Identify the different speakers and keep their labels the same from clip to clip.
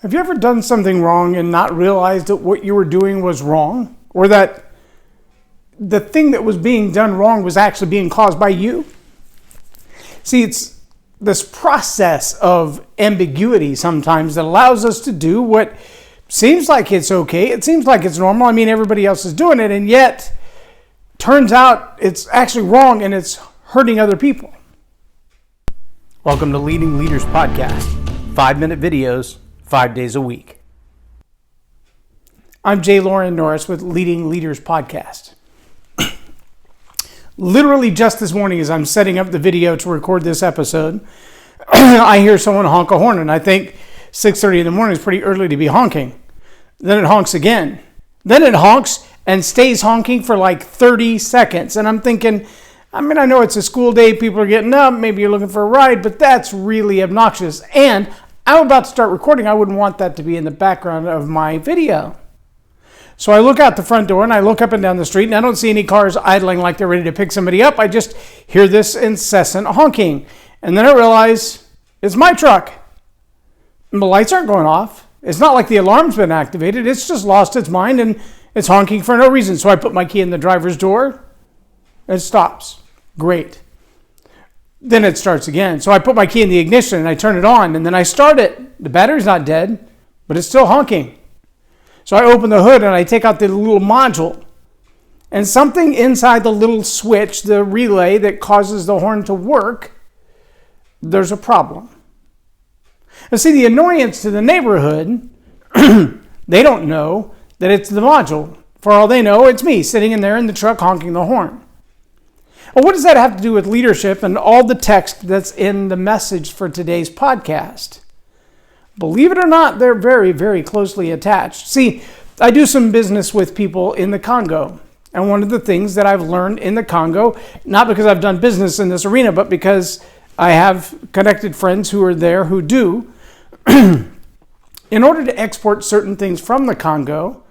Speaker 1: Have you ever done something wrong and not realized that what you were doing was wrong? Or that the thing that was being done wrong was actually being caused by you? See, it's this process of ambiguity sometimes that allows us to do what seems like it's okay. It seems like it's normal. I mean, everybody else is doing it, and yet turns out it's actually wrong and it's hurting other people. Welcome to Leading Leaders Podcast. 5-minute videos, 5 days a week. I'm Loren Norris with Leading Leaders Podcast. Literally just this morning as I'm setting up the video to record this episode, I hear someone honk a horn, and I think 6:30 in the morning is pretty early to be honking. Then it honks again. Then it honks and stays honking for like 30 seconds. And I'm thinking, I know it's a school day, people are getting up, maybe you're looking for a ride, but that's really obnoxious. And I'm about to start recording. I wouldn't want that to be in the background of my video. So I look out the front door and I look up and down the street and I don't see any cars idling like they're ready to pick somebody up. I just hear this incessant honking. And then I realize it's my truck. And the lights aren't going off. It's not like the alarm's been activated. It's just lost its mind and it's honking for no reason. So I put my key in the driver's door. It stops. Great. Then it starts again. So I put my key in the ignition and I turn it on and then I start it. The battery's not dead, but it's still honking. So I open the hood and I take out the little module. And something inside the little switch, the relay that causes the horn to work, there's a problem. And see, the annoyance to the neighborhood, they don't know that it's the module. For all they know, it's me sitting in there in the truck honking the horn. Well, what does that have to do with leadership and all the text that's in the message for today's podcast? Believe it or not, they're very, very closely attached. See, I do some business with people in the Congo. And one of the things that I've learned in the Congo, not because I've done business in this arena, but because I have connected friends who are there who do, in order to export certain things from the Congo,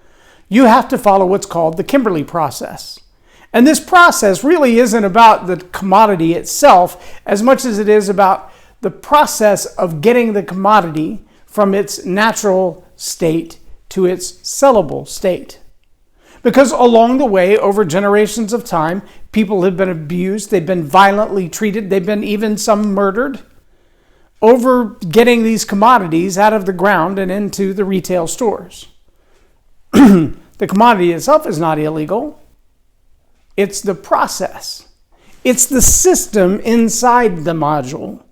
Speaker 1: you have to follow what's called the Kimberley process. And this process really isn't about the commodity itself as much as it is about the process of getting the commodity from its natural state to its sellable state. Because along the way, over generations of time, people have been abused, they've been violently treated, they've been even some murdered over getting these commodities out of the ground and into the retail stores. The commodity itself is not illegal. It's the process. It's the system inside the module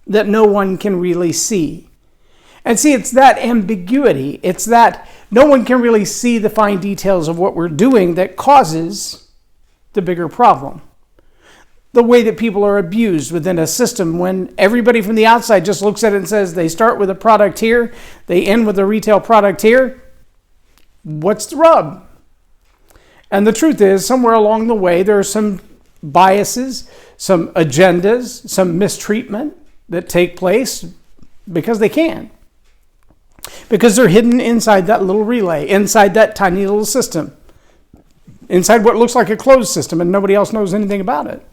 Speaker 1: that no one can really see. And see, it's that ambiguity. It's that no one can really see the fine details of what we're doing that causes the bigger problem. The way that people are abused within a system when everybody from the outside just looks at it and says they start with a product here, they end with a retail product here. What's the rub? And the truth is, somewhere along the way, there are some biases, some agendas, some mistreatment that take place because they can. Because they're hidden inside that little relay, inside that tiny little system, inside what looks like a closed system, and nobody else knows anything about it.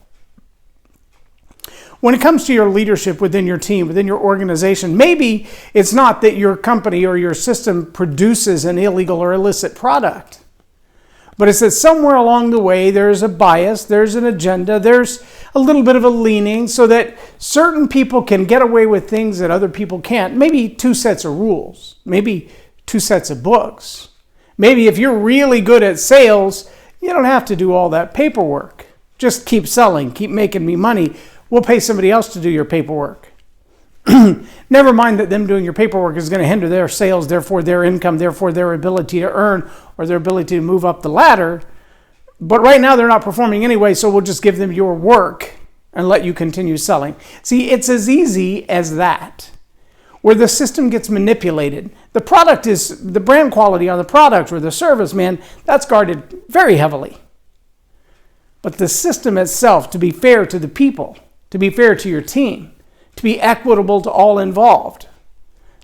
Speaker 1: When it comes to your leadership within your team, within your organization, maybe it's not that your company or your system produces an illegal or illicit product. But it's that somewhere along the way, there's a bias, there's an agenda, there's a little bit of a leaning so that certain people can get away with things that other people can't. Maybe 2 sets of rules, maybe 2 sets of books. Maybe if you're really good at sales, you don't have to do all that paperwork. Just keep selling, keep making me money. We'll pay somebody else to do your paperwork. Never mind that them doing your paperwork is going to hinder their sales, therefore their income, therefore their ability to earn or their ability to move up the ladder. But right now they're not performing anyway, so we'll just give them your work and let you continue selling. See, it's as easy as that, where the system gets manipulated. The product is, the brand quality on the product or the service, man, that's guarded very heavily. But the system itself, to be fair to the people, to be fair to your team, to be equitable to all involved.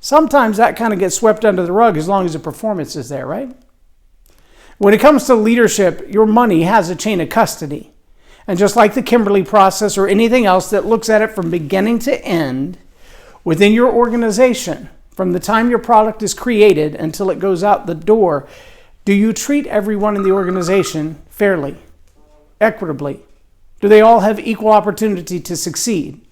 Speaker 1: Sometimes that kind of gets swept under the rug as long as the performance is there, right? When it comes to leadership, your money has a chain of custody. And just like the Kimberley process or anything else that looks at it from beginning to end within your organization, From the time your product is created until it goes out the door, do you treat everyone in the organization fairly, equitably? Do they all have equal opportunity to succeed?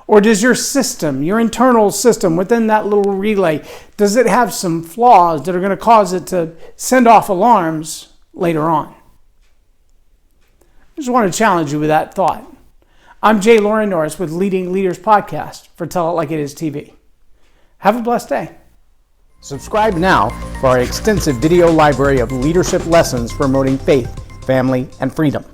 Speaker 1: Or does your system, your internal system within that little relay, does it have some flaws that are going to cause it to send off alarms later on? I just want to challenge you with that thought. I'm Loren Norris with Leading Leaders Podcast for Tell It Like It Is TV. Have a blessed day. Subscribe now for our extensive video library of leadership lessons promoting faith, family, and freedom.